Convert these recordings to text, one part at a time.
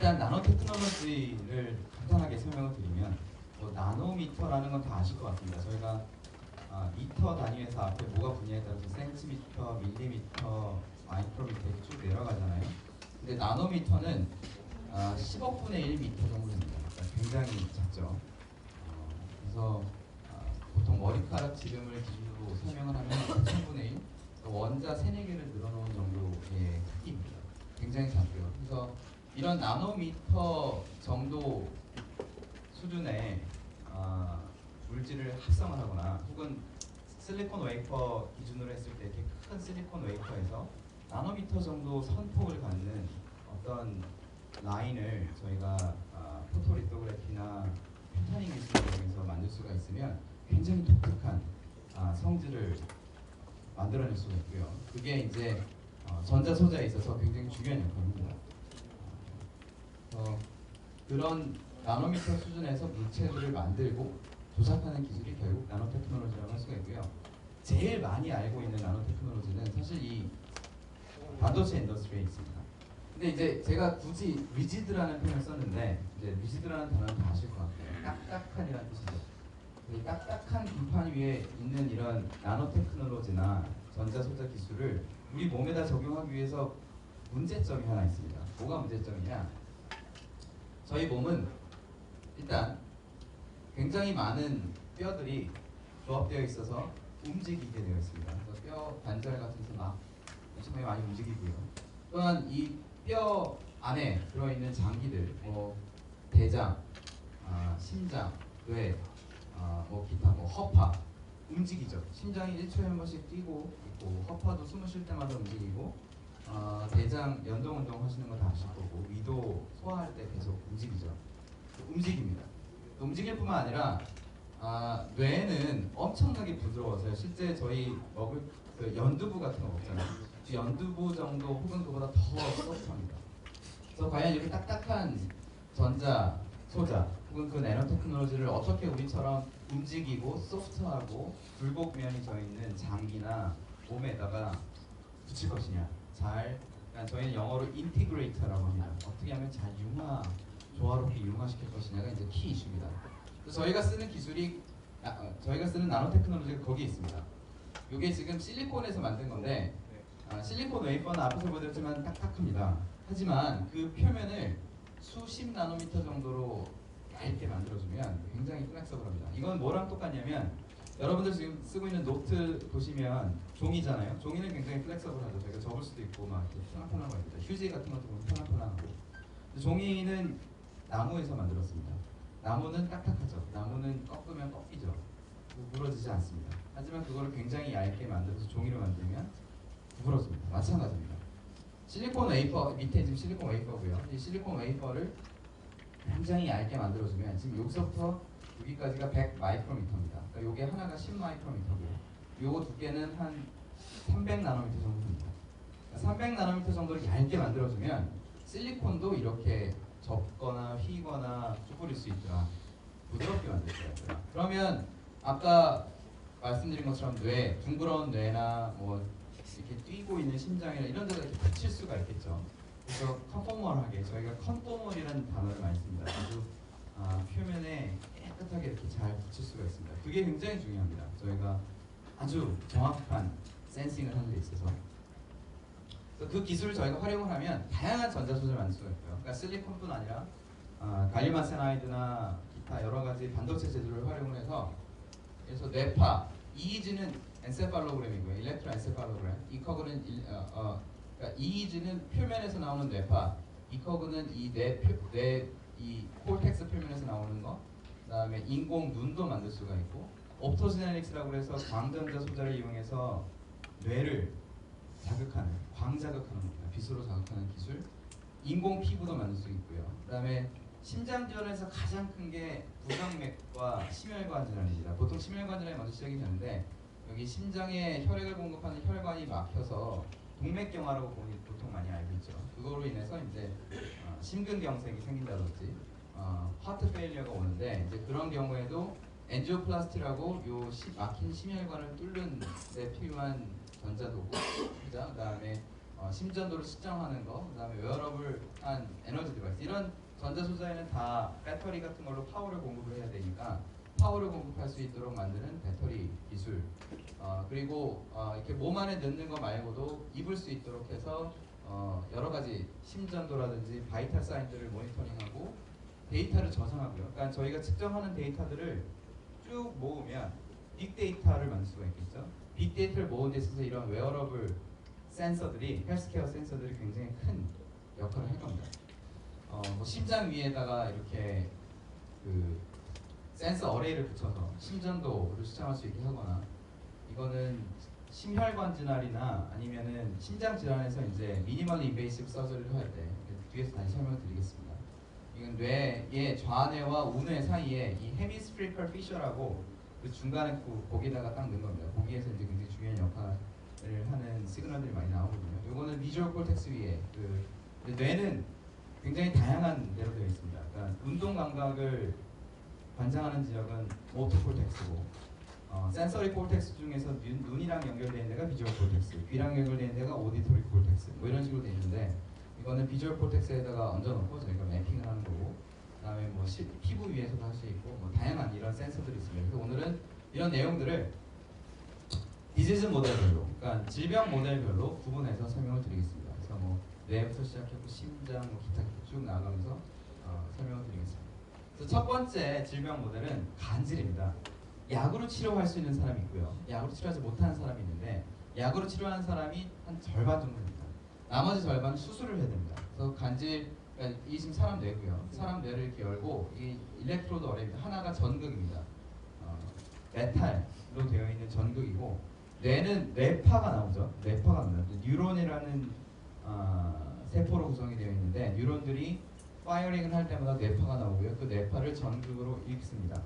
일단 나노 테크놀로지를 간단하게 설명을 드리면 나노미터라는 건 다 아실 것 같습니다. 저희가 미터 단위에서 앞에 뭐가 분야에 따라서 센티미터, 밀리미터, 마이크로미터 이렇게 쭉 내려가잖아요. 근데 나노미터는 10억 분의 1 미터 정도 됩니다. 그러니까 굉장히 작죠. 그래서 보통 머리카락 지름을 기준으로 설명을 하면 1000분의 1, 원자 3, 4개를 늘어놓은 정도의 크기입니다. 굉장히 작고요. 그래서 이런 나노미터 정도 수준의 물질을 합성을 하거나 혹은 실리콘 웨이퍼 기준으로 했을 때 이렇게 큰 실리콘 웨이퍼에서 나노미터 정도 선폭을 갖는 어떤 라인을 저희가 포토리토그래피나 패터닝 기술을 통해서 만들 수가 있으면 굉장히 독특한 성질을 만들어낼 수가 있고요. 그게 이제 전자 소자에 있어서 굉장히 중요한 역할입니다. 그런 나노미터 수준에서 물체들을 만들고 조작하는 기술이 결국 나노 테크놀로지라고 할 수가 있고요. 제일 많이 알고 있는 나노 테크놀로지는 사실 이 반도체 인더스트리에 있습니다. 근데 이제 제가 굳이 리지드라는 표현을 썼는데 이제 리지드라는 단어는 다 아실 것 같아요. 딱딱한이라는 뜻이죠. 이 딱딱한 김판 위에 있는 이런 나노 테크놀로지나 전자 소자 기술을 우리 몸에다 적용하기 위해서 문제점이 하나 있습니다. 뭐가 문제점이냐? 저희 몸은 일단 굉장히 많은 뼈들이 조합되어 있어서 움직이게 되어 있습니다. 그래서 뼈 관절 같은 데서 막 엄청나게 많이 움직이고요. 또한 이 뼈 안에 들어있는 장기들, 대장, 심장, 뇌, 기타, 허파 움직이죠. 심장이 1초에 한 번씩 뛰고 있고 허파도 숨을 쉴 때마다 움직이고 대장 연동 하시는 거 다 아실 거고 위도 소화할 때 계속 움직이죠. 움직입니다. 움직일 뿐만 아니라 뇌는 엄청나게 부드러워서요. 실제 저희 먹을 그 연두부 같은 거 먹잖아요. 연두부 정도 혹은 그보다 더 소프트합니다. 그래서 과연 이렇게 딱딱한 전자, 소자 혹은 그 나노 테크놀로지를 어떻게 우리처럼 움직이고 소프트하고 굴곡면이 져 있는 장기나 몸에다가 붙일 것이냐. 그러니까 저희는 영어로 인티그레이터라고 합니다. 어떻게 하면 잘 조화롭게 융화시킬 것이냐가 이제 키 이슈입니다. 그래서 저희가 쓰는 기술이 저희가 쓰는 나노 테크놀로지가 거기에 있습니다. 이게 지금 실리콘에서 만든 건데 실리콘 웨이퍼는 앞에서 보여드렸지만 딱딱합니다. 하지만 그 표면을 수십 나노미터 정도로 얇게 만들어주면 굉장히 플렉서블합니다. 이건 뭐랑 똑같냐면 여러분들 지금 쓰고 있는 노트 보시면 종이잖아요. 종이는 굉장히 플렉서블하죠. 저희가 접을 수도 있고 막 이렇게 편한 겁니다. 휴지 같은 것도 보면 편하고. 종이는 나무에서 만들었습니다. 나무는 딱딱하죠. 나무는 꺾으면 꺾이죠. 구부러지지 않습니다. 하지만 그거를 굉장히 얇게 만들어서 종이로 만들면 구부러집니다. 마찬가지입니다. 실리콘 웨이퍼 밑에 지금 실리콘 웨이퍼고요. 이 실리콘 웨이퍼를 굉장히 얇게 만들어주면 지금 여기서부터 여기까지가 100 마이크로미터입니다. 그러니까 요게 하나가 10 마이크로미터고요. 요거 두께는 한 300 나노미터 정도 됩니다. 300 나노미터 정도를 얇게 만들어주면 실리콘도 이렇게 접거나 휘거나 쭈그릴 수 있더라. 부드럽게 만들 수가 있더라. 그러면 아까 말씀드린 것처럼 둥그러운 뇌나 이렇게 뛰고 있는 심장이나 이런 데다 이렇게 붙일 수가 있겠죠. 그래서 컨포멀하게 저희가 컨포멀이라는 단어를 많이 씁니다. 아주 표면에 깨끗하게 이렇게 잘 붙일 수가 있습니다. 그게 굉장히 중요합니다. 저희가 아주 정확한 센싱을 하는 데 있어서. 그래서 그 기술을 저희가 활용을 하면 다양한 전자소재를 만들 수가 있고요. 그러니까 실리콘뿐 아니라 갈륨 아세나이드나 기타 여러 가지 반도체 재료를 활용을 해서 그래서 뇌파, EEG는 엔세팔로그램이고요. 일렉트로 엔세팔로그램. 이커그는 그러니까 EEG는 표면에서 나오는 뇌파, 이커그는 이 콜텍스 표면에서 나오는 거. 그다음에 인공 눈도 만들 수가 있고, 옵토지네닉스라고 해서 광전자 소자를 이용해서 뇌를 자극하는, 광자극하는 겁니다. 빛으로 자극하는 기술. 인공 피부도 만들 수 있고요. 그다음에 심장 질환에서 가장 큰 게 부정맥과 심혈관 질환입니다. 보통 심혈관 질환이 먼저 시작이 되는데 여기 심장에 혈액을 공급하는 혈관이 막혀서 동맥경화라고 보통 많이 알고 있죠. 그거로 인해서 이제 심근경색이 생긴다든지 하트 페일리어가 오는데 이제 그런 경우에도 엔지오플라스티라고 막힌 심혈관을 뚫는 데 필요한 전자도구, 그다음에 심전도를 측정하는 거, 그다음에 웨어러블한 에너지 디바이스 이런 전자 소자에는 다 배터리 같은 걸로 파워를 공급을 해야 되니까 파워를 공급할 수 있도록 만드는 배터리 기술. 그리고 이렇게 몸 안에 넣는 거 말고도 입을 수 있도록 해서 여러 가지 심전도라든지 바이탈 사인들을 모니터링하고 데이터를 저장하고요. 그러니까 저희가 측정하는 데이터들을 쭉 모으면 빅데이터를 만들 수가 있겠죠. 빅데이터를 모은 데 있어서 이런 웨어러블 센서들이, 헬스케어 센서들이 굉장히 큰 역할을 할 겁니다. 뭐 심장 위에다가 이렇게 그 센서 어레이를 붙여서 심전도를 측정할 수 있게 하거나, 이거는 심혈관 질환이나 아니면은 심장 질환에서 이제 미니멀 인베이시브 서저리를 할 때 뒤에서 다시 설명을 드리겠습니다. 이건 뇌의 좌뇌와 우뇌 사이에 이 헤미스피리컬 피셔라고 그 중간에 거기다가 딱 넣은 겁니다. 거기에서 이제 굉장히 중요한 역할을 하는 시그널들이 많이 나오거든요. 이거는 비주얼 콜텍스 위에 뇌는 굉장히 다양한 데로 되어 있습니다. 그러니까 운동 감각을 관장하는 지역은 모터 콜텍스고, 센서리 콜텍스 중에서 눈이랑 연결되어 있는 데가 비주얼 콜텍스, 귀랑 연결되어 있는 데가 오디토리 콜텍스, 뭐 이런 식으로 되어 있는데, 이거는 비주얼 콜텍스에다가 얹어놓고 저희가 매핑을 하는 거고, 그다음에 뭐 피부 위에서도 할 수 있고, 뭐 다양한 이런 센서들이 있습니다. 그래서 오늘은 이런 내용들을 디지즈 모델별로, 그러니까 질병 모델별로 구분해서 설명을 드리겠습니다. 그래서 뭐 뇌부터 시작해서 심장, 뭐 기타 쭉 나가면서 설명을 드리겠습니다. 그래서 첫 번째 질병 모델은 간질입니다. 약으로 치료할 수 있는 사람이 있고요. 약으로 치료하지 못하는 사람이 있는데, 약으로 치료하는 사람이 한 절반 정도 됩니다. 나머지 절반은 수술을 해야 됩니다. 그래서 간질, 그러니까 이 지금 사람 뇌고요. 사람 뇌를 이렇게 열고, 이 일렉트로드 어레입니다. 하나가 전극입니다. 메탈로 되어 있는 전극이고, 뇌는 뇌파가 나오죠. 뇌파가 나옵니다. 뉴런이라는 세포로 구성이 되어 있는데, 뉴런들이 파이어링을 할 때마다 뇌파가 나오고요. 그 뇌파를 전극으로 읽습니다.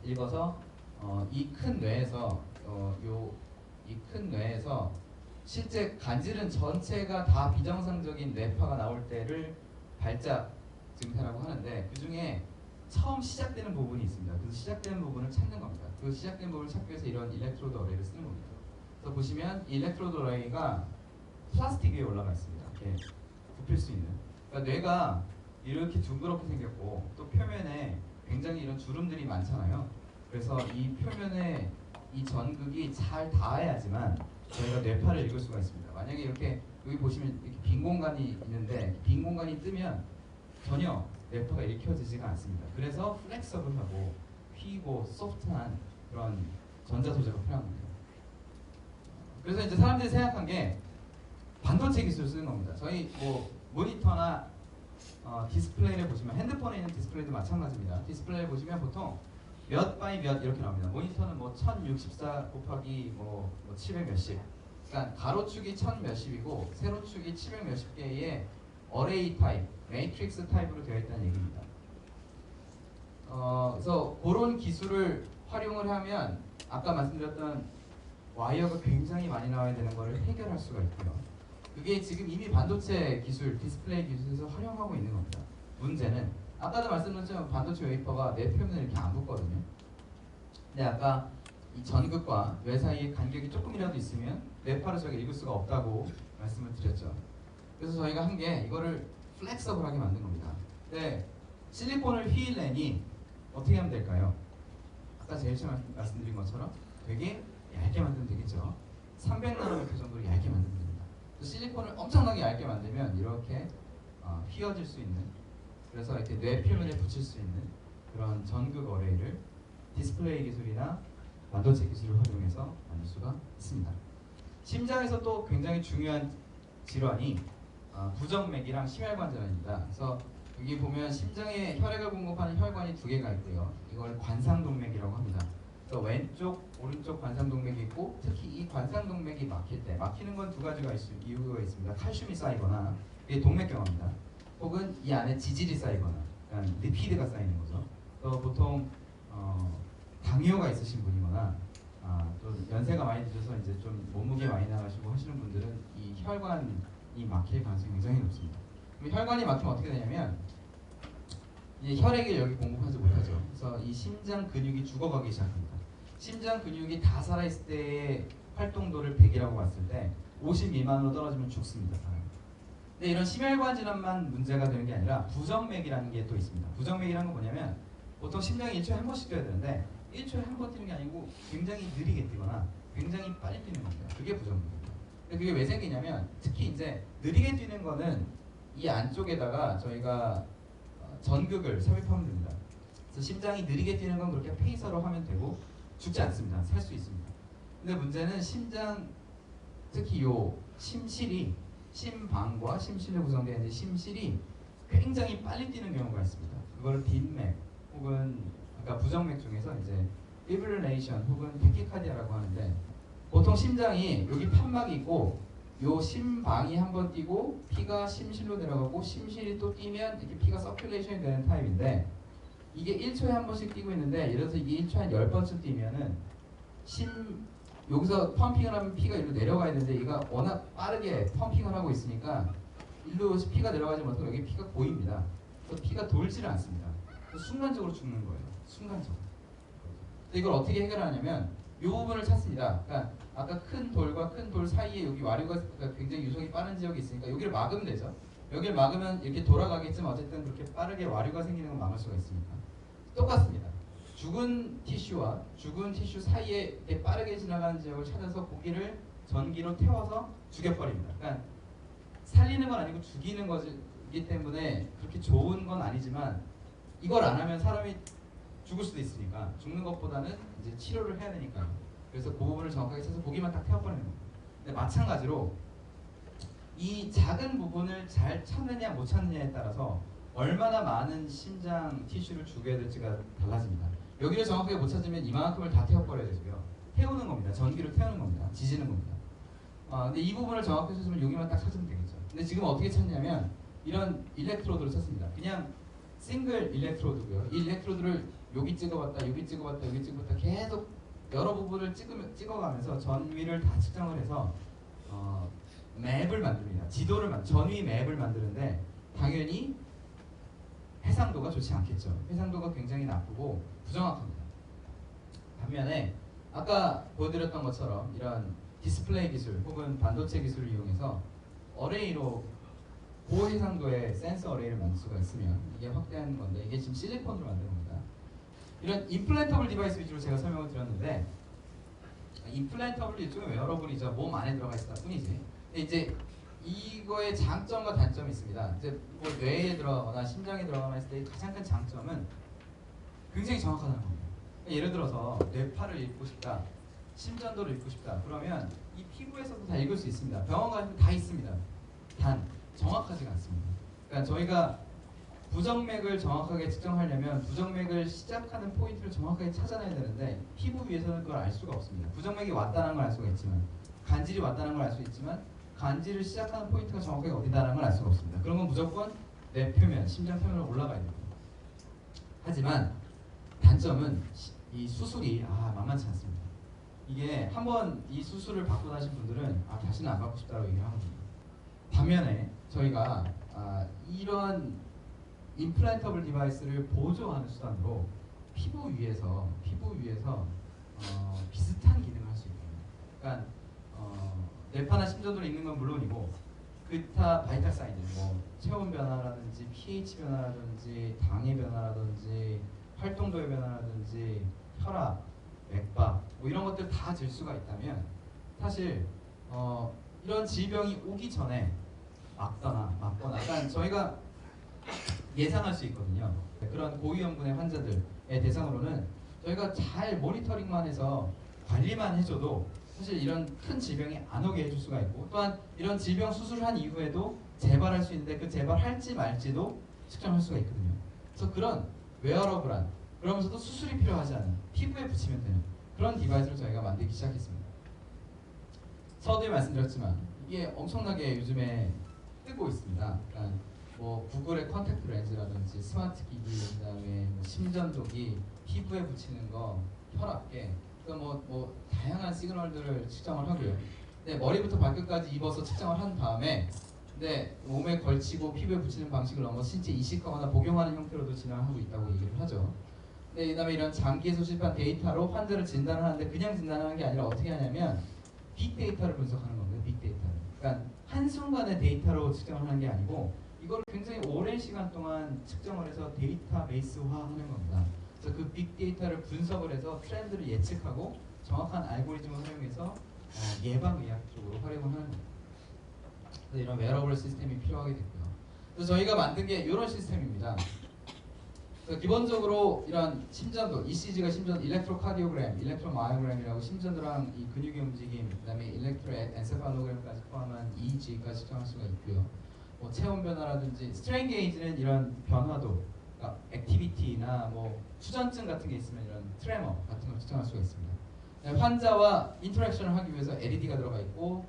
읽어서 이 큰 뇌에서 이 큰 뇌에서 실제 간질은 전체가 다 비정상적인 뇌파가 나올 때를 발작 증세라고 하는데, 그 중에 처음 시작되는 부분이 있습니다. 그래서 시작되는 부분을 찾는 겁니다. 그 시작된 부분을 찾기 위해서 이런 일렉트로드 어레이를 쓰는 겁니다. 그래서 보시면 이 일렉트로드 어레이가 플라스틱 위에 올라가 있습니다. 이렇게 굽힐 수 있는. 그러니까 뇌가 이렇게 둥그렇게 생겼고, 또 표면에 굉장히 이런 주름들이 많잖아요. 그래서 이 표면에 이 전극이 잘 닿아야지만 저희가 뇌파를 읽을 수가 있습니다. 만약에 이렇게 여기 보시면 이렇게 빈 공간이 있는데, 빈 공간이 뜨면 전혀 뇌파가 읽혀지지가 않습니다. 그래서 플렉서블하고 휘고 소프트한 그런 전자 소재가 필요한 겁니다. 그래서 이제 사람들이 생각한 게 반도체 기술을 쓰는 겁니다. 저희 뭐 모니터나 디스플레이를 보시면, 핸드폰에 있는 디스플레이도 마찬가지입니다. 디스플레이를 보시면 보통 몇 바이 몇 이렇게 나옵니다. 모니터는 뭐 1064 곱하기 뭐 700 몇십, 그러니까 가로축이 1000 몇십이고 세로축이 700 몇십 개의 어레이 타입, 매트릭스 타입으로 되어 있다는 얘기입니다. 그래서 그런 기술을 활용을 하면 아까 말씀드렸던 와이어가 굉장히 많이 나와야 되는 것을 해결할 수가 있고요. 그게 지금 이미 반도체 기술, 디스플레이 기술에서 활용하고 있는 겁니다. 문제는 아까도 말씀드렸지만 반도체 웨이퍼가 뇌 표면에 이렇게 안 붙거든요. 근데 아까 이 전극과 뇌 사이에 간격이 조금이라도 있으면 뇌파를 저희가 읽을 수가 없다고 말씀을 드렸죠. 그래서 저희가 한 게 이거를 플렉서블하게 만든 겁니다. 근데 실리콘을 휘일내니 어떻게 하면 될까요? 아까 제일 처음에 말씀드린 것처럼 되게 얇게 만들면 되겠죠. 300나노미터 정도로 얇게 만들면 됩니다. 실리콘을 엄청나게 얇게 만들면 이렇게 휘어질 수 있는, 그래서 이렇게 뇌 표면에 붙일 수 있는 그런 전극 어레이를 디스플레이 기술이나 반도체 기술을 활용해서 만들 수가 있습니다. 심장에서 또 굉장히 중요한 질환이 부정맥이랑 심혈관 질환입니다. 그래서 여기 보면 심장에 혈액을 공급하는 혈관이 두 개가 있고요. 이걸 관상동맥이라고 합니다. 그래서 왼쪽, 오른쪽 관상동맥이 있고, 특히 이 관상동맥이 막힐 때, 막히는 건 두 가지가 이유가 있습니다. 칼슘이 쌓이거나, 이게 동맥경화입니다. 혹은 이 안에 지질이 쌓이거나, 그러니까 리피드가 쌓이는 거죠. 또 보통 당뇨가 있으신 분이거나, 또 연세가 많이 드셔서 이제 좀 몸무게 많이 나가시고 하시는 분들은 이 혈관이 막힐 가능성이 굉장히 높습니다. 그럼 혈관이 막히면 어떻게 되냐면 이제 혈액을 여기 공급하지 못하죠. 그래서 이 심장 근육이 죽어가기 시작합니다. 심장 근육이 다 살아있을 때의 활동도를 100이라고 봤을 때 50 미만으로 떨어지면 죽습니다. 근데 이런 심혈관 질환만 문제가 되는 게 아니라 부정맥이라는 게 또 있습니다. 부정맥이라는 건 뭐냐면 보통 심장이 1초에 한 번씩 뛰어야 되는데 1초에 한 번 뛰는 게 아니고 굉장히 느리게 뛰거나 굉장히 빨리 뛰는 겁니다. 그게 부정맥입니다. 근데 그게 왜 생기냐면 특히 이제 느리게 뛰는 거는 이 안쪽에다가 저희가 전극을 삽입하면 됩니다. 그래서 심장이 느리게 뛰는 건 그렇게 페이서로 하면 되고 죽지 않습니다. 살 수 있습니다. 근데 문제는 심장 특히 요 심실이 심방과 심실로 구성되어 있는 심실이 굉장히 빨리 뛰는 경우가 있습니다. 그걸 빈맥 혹은 아까 부정맥 중에서 이제 fibrillation 혹은 테키카디아라고 하는데 보통 심장이 여기 판막이 있고 요 심방이 한번 뛰고 피가 심실로 내려가고 심실이 또 뛰면 이렇게 피가 서큘레이션이 되는 타입인데 이게 1초에 한 번씩 뛰고 있는데 예를 들어서 이게 1초에 한 10번쯤 뛰면은 여기서 펌핑을 하면 피가 이리로 내려가야 되는데 얘가 워낙 빠르게 펌핑을 하고 있으니까 일로 피가 내려가지 못하고 여기 피가 고입니다. 그래서 피가 돌지를 않습니다. 순간적으로 죽는 거예요. 순간적으로. 이걸 어떻게 해결하냐면 이 부분을 찾습니다. 그러니까 아까 큰 돌과 큰 돌 사이에 여기 와류가 굉장히 유속이 빠른 지역이 있으니까 여기를 막으면 되죠. 여기를 막으면 이렇게 돌아가겠지만 어쨌든 그렇게 빠르게 와류가 생기는 건 막을 수가 있으니까. 똑같습니다. 죽은 티슈와 죽은 티슈 사이에 이렇게 빠르게 지나가는 지역을 찾아서 고기를 전기로 태워서 죽여버립니다. 그러니까 살리는 건 아니고 죽이는 거기 때문에 그렇게 좋은 건 아니지만 이걸 안 하면 사람이 죽을 수도 있으니까 죽는 것보다는 이제 치료를 해야 되니까요. 그래서 그 부분을 정확하게 찾아서 고기만 딱 태워버리는 겁니다. 근데 마찬가지로 이 작은 부분을 잘 찾느냐 못 찾느냐에 따라서 얼마나 많은 심장 티슈를 죽여야 될지가 달라집니다. 여기를 정확하게 못 찾으면 이만큼을 다 태워버려야 되고요. 태우는 겁니다. 전기로 태우는 겁니다. 지지는 겁니다. 근데 이 부분을 정확하게 찾으면 여기만 딱 찾으면 되겠죠. 근데 지금 어떻게 찾냐면 이런 일렉트로드를 찾습니다. 그냥 싱글 일렉트로드고요. 이 일렉트로드를 여기 찍어봤다, 여기 찍어봤다, 여기 찍어봤다 계속 여러 부분을 찍어가면서 전위를 다 측정을 해서 맵을 만듭니다. 전위 맵을 만드는데 당연히 해상도가 좋지 않겠죠. 해상도가 굉장히 나쁘고 부정확합니다. 반면에 아까 보여드렸던 것처럼 이런 디스플레이 기술 혹은 반도체 기술을 이용해서 어레이로 고해상도의 센서 어레이를 만들 수가 있으면 이게 확대하는 건데 이게 지금 실리콘으로 만든 겁니다. 이런 임플란터블 디바이스 위주로 제가 설명을 드렸는데 임플란터블 일종의 웨어러블이죠. 몸 안에 들어가 있을 뿐이지. 근데 이제 이거의 장점과 단점이 있습니다. 이제 뭐 뇌에 들어가거나 심장에 들어가거나 했을 때 가장 큰 장점은 굉장히 정확하다는 겁니다. 예를 들어서 뇌파를 읽고 싶다, 심전도를 읽고 싶다. 그러면 이 피부에서도 다 읽을 수 있습니다. 병원 가시면 다 있습니다. 단 정확하지가 않습니다. 그러니까 저희가 부정맥을 정확하게 측정하려면 부정맥을 시작하는 포인트를 정확하게 찾아내야 되는데 피부 위에서는 그걸 알 수가 없습니다. 부정맥이 왔다는 걸 알 수가 있지만 간질이 왔다는 걸 알 수 있지만 간질을 시작하는 포인트가 정확하게 어디다라는 걸 알 수가 없습니다. 그런 건 무조건 뇌 표면, 심장 표면으로 올라가야 됩니다. 하지만 단점은 이 수술이 만만치 않습니다. 이게 한번 이 수술을 받고 나신 분들은 다시는 안 받고 싶다고 얘기를 하거든요. 반면에 저희가 이런 임플란터블 디바이스를 보조하는 수단으로 피부 위에서 비슷한 기능을 할 수 있거든요. 그러니까 뇌파나 심전도를 읽는 건 물론이고 기타 바이탈 사인들, 뭐 체온 변화라든지 pH 변화라든지 당의 변화라든지 활동도의 변화라든지 혈압, 맥박 뭐 이런 것들 다 잴 수가 있다면 사실 이런 질병이 오기 전에 막거나 그러니까 저희가 예상할 수 있거든요. 그런 고위험군의 환자들의 대상으로는 저희가 잘 모니터링만 해서 관리만 해줘도 사실 이런 큰 질병이 안 오게 해줄 수가 있고 또한 이런 질병 수술한 이후에도 재발할 수 있는데 그 재발할지 말지도 측정할 수가 있거든요. 그래서 그런 웨어러블한 그러면서도 수술이 필요하지 않은 피부에 붙이면 되는 그런 디바이스를 저희가 만들기 시작했습니다. 서두에 말씀드렸지만 이게 엄청나게 요즘에 뜨고 있습니다. 그러니까 뭐 구글의 컨택트 렌즈라든지 스마트 기기, 그다음에 뭐 심전도기, 피부에 붙이는 거, 혈압계, 뭐 다양한 시그널들을 측정을 하고요. 근데 머리부터 발끝까지 입어서 측정을 한 다음에 근데 몸에 걸치고 피부에 붙이는 방식을 넘어 신체 이식하거나 복용하는 형태로도 진행하고 있다고 얘기를 하죠. 근데 그다음에 이런 장기에서 수집한 데이터로 환자를 진단을 하는데 그냥 진단하는 게 아니라 어떻게 하냐면 빅데이터를 분석하는 겁니다. 빅데이터를. 그러니까 한순간에 데이터로 측정을 하는 게 아니고 이걸 굉장히 오랜 시간 동안 측정을 해서 데이터베이스화하는 겁니다. 그래서 그 빅데이터를 분석을 해서 트렌드를 예측하고 정확한 알고리즘을 활용해서 예방의학 쪽으로 활용을 하는 겁니다. 그래서 이런 웨어러블 시스템이 필요하게 됐고요. 그래서 저희가 만든 게 이런 시스템입니다. 그래서 기본적으로 이런 심전도, ECG가 심전, 일렉트로카디오그램, 일렉트로마이오그램이라고 심전도랑 이 근육의 움직임, 그다음에 일렉트로엔세팔로그램까지 포함한 EEG까지 측정할 수가 있고요. 뭐 체온 변화라든지 스트레인 게이지는 이런 변화도, 그러니까 액티비티나 뭐 추전증 같은 게 있으면 이런 트레머 같은 걸 측정할 수가 있습니다. 환자와 인터랙션을 하기 위해서 LED가 들어가 있고,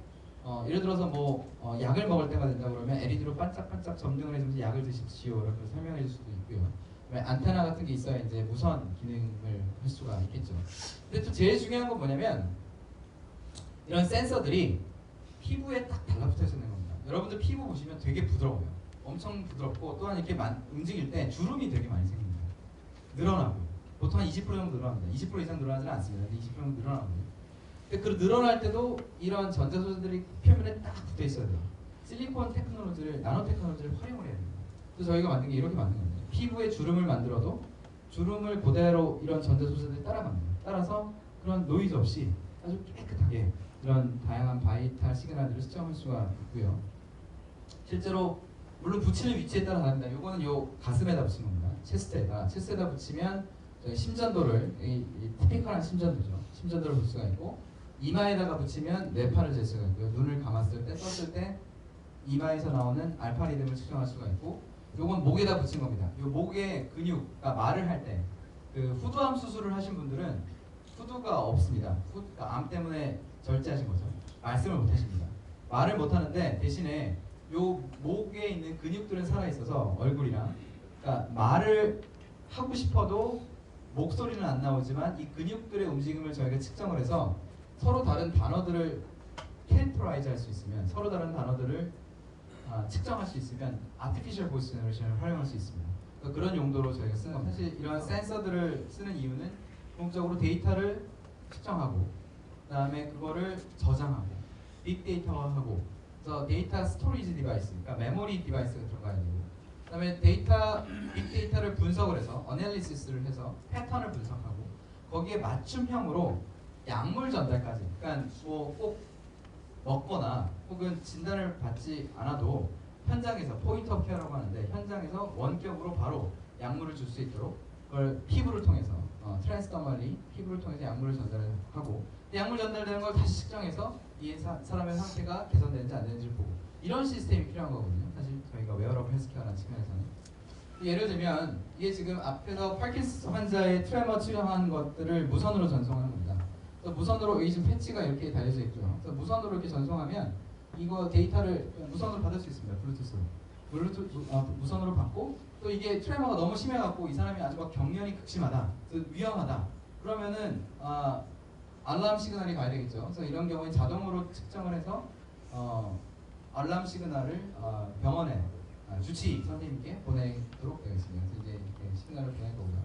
예를 들어서 뭐 약을 먹을 때가 된다 그러면 LED로 반짝반짝 점등을 해주면서 약을 드십시오 이렇게 설명해 줄 수도 있고요. 안테나 같은 게 있어야 이제 무선 기능을 할 수가 있겠죠. 근데 또 제일 중요한 건 뭐냐면 이런 센서들이 피부에 딱 달라붙어 있는 겁니다. 여러분들 피부 보시면 되게 부드러워요. 엄청 부드럽고 또한 이렇게 움직일 때 주름이 되게 많이 생깁니다. 늘어나고요. 보통 한 20% 정도 늘어납니다. 20% 이상 늘어나지는 않습니다. 근데 20% 정도 늘어나거든요. 근데 그 늘어날 때도 이런 전자소재들이 표면에 딱 붙어 있어야 돼요. 실리콘 테크놀로지를, 나노 테크놀로지를 활용을 해야 됩니다. 그래서 저희가 만든 게 이렇게 만든 겁니다. 피부에 주름을 만들어도 주름을 그대로 이런 전자소재들이 따라갑니다. 따라서 그런 노이즈 없이 아주 깨끗하게 이런 다양한 바이탈 시그널들을 측정할 수가 있고요. 실제로 물론 붙이는 위치에 따라 다릅니다. 이거는 요 가슴에다 붙인 겁니다. 체스트에다 붙이면 심전도를 이 티피컬한 심전도죠. 심전도를 볼 수가 있고, 이마에다가 붙이면 뇌파를 잴 수가 있고요. 눈을 감았을 때, 떴을 때 이마에서 나오는 알파 리듬을 측정할 수가 있고, 요건 목에다 붙인 겁니다. 요 목의 근육, 그러니까 말을 할 때 그 후두암 수술을 하신 분들은 후두가 없습니다. 그러니까 암 때문에 절제하신 거죠. 말씀을 못 하십니다. 말을 못 하는데 대신에 요 목에 있는 근육들은 살아 있어서 얼굴이랑, 그러니까 말을 하고 싶어도 목소리는 안 나오지만 이 근육들의 움직임을 저희가 측정을 해서 서로 다른 단어들을 캐릭터라이즈 할 수 있으면, 서로 다른 단어들을 측정할 수 있으면 아티피셜 보이스 제너레이션을 활용할 수 있습니다. 그러니까 그런 용도로 저희가 쓰는 겁니다. 사실 이런 센서들을 쓰는 이유는 궁극적으로 데이터를 측정하고 그다음에 그거를 저장하고 빅데이터화하고, 그래서 데이터 스토리지 디바이스, 그러니까 메모리 디바이스가 들어가야 되고, 그다음에 빅데이터를 분석을 해서 어널리시스를 해서 패턴을 분석하고 거기에 맞춤형으로 약물 전달까지, 그러니까 뭐 꼭 먹거나 혹은 진단을 받지 않아도 현장에서 포인트 오브 케어라고 하는데, 현장에서 원격으로 바로 약물을 줄 수 있도록 그걸 피부를 통해서 트랜스더멀리 피부를 통해서 약물을 전달하고, 약물 전달되는 걸 다시 측정해서 이 사람의 상태가 개선되는지 안 되는지를 보고, 이런 시스템이 필요한 거거든요. 사실 저희가 웨어러블 헬스케어라는 측면에서는 예를 들면 이게 지금 앞에서 파킨슨 환자의 트레머 치료한 것들을 무선으로 전송하는 겁니다. 그래서 무선으로 여기 지금 패치가 이렇게 달려져 있고요. 그래서 무선으로 이렇게 전송하면 이거 데이터를 무선으로 받을 수 있습니다. 무선으로 받고, 또 이게 트레머가 너무 심해갖고 이 사람이 아주 막 경련이 극심하다, 위험하다 그러면은 알람 시그널이 가야 되겠죠. 그래서 이런 경우에 자동으로 측정을 해서 알람 시그널을 병원에 주치 선생님께 보내도록 되어 있습니다. 그래서 이제 이렇게 시그널을 보낼 거고요.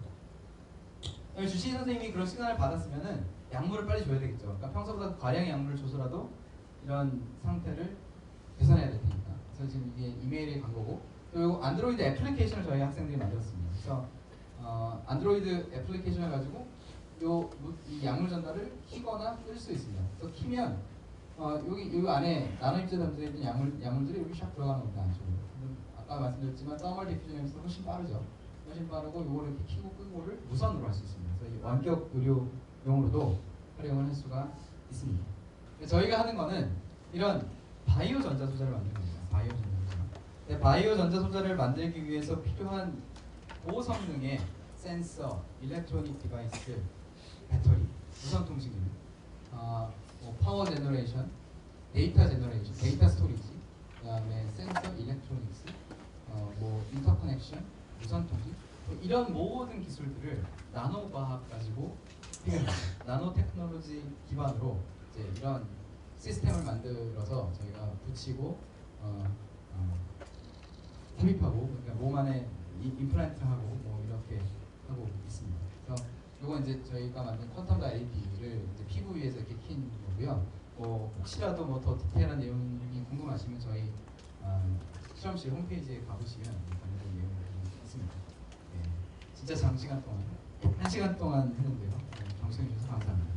주치 선생님이 그런 시그널을 받았으면은 약물을 빨리 줘야 되겠죠. 그러니까 평소보다 과량의 약물을 줘서라도 이런 상태를 개선해야 될 테니까. 그래서 지금 이게 이메일에 간 거고, 또 안드로이드 애플리케이션을 저희 학생들이 만들었습니다. 그래서 안드로이드 애플리케이션을 가지고 이 약물 전달을 키거나 끌 수 있습니다. 그래서 키면 여기 안에 나노 입자에 담겨 있는 약물들이 여기 샥 들어가는 겁니다. 안쪽으로. 아까 말씀드렸지만 서멀 디퓨전에서 훨씬 빠르죠. 훨씬 빠르고 이거를 이렇게 키고 끄고를 무선으로 할 수 있습니다. 그래서 이 원격 의료용으로도 활용을 할 수가 있습니다. 저희가 하는 거는 이런 바이오 전자소자를 만드는 겁니다. 바이오 전자소자. 바이오 전자소자를 만들기 위해서 필요한 고성능의 센서, 일렉트로닉 디바이스, 배터리, 무선 통신 기능, 뭐 파워 제너레이션, 데이터 제너레이션, 데이터 스토리지, 그다음에 센서, 일렉트로닉스, 뭐 인터커넥션, 무선 통신, 이런 모든 기술들을 나노 과학 가지고 해결합니다. 나노 테크놀로지 기반으로 이제 이런 시스템을 만들어서 저희가 붙이고 삽입하고, 그러니까 몸 안에 임플란트하고 뭐 이렇게 하고 있습니다. 그래서 이건 이제 저희가 만든 퀀텀 LED를 이제 피부 위에서 이렇게 킨 거고요. 뭐 혹시라도 뭐 더 디테일한 내용이 궁금하시면 저희 실험실 홈페이지에 가보시면 관련된 내용이 있습니다. 네, 진짜 장시간 동안 1시간 동안 했는데요. 방송해 주셔서 감사합니다.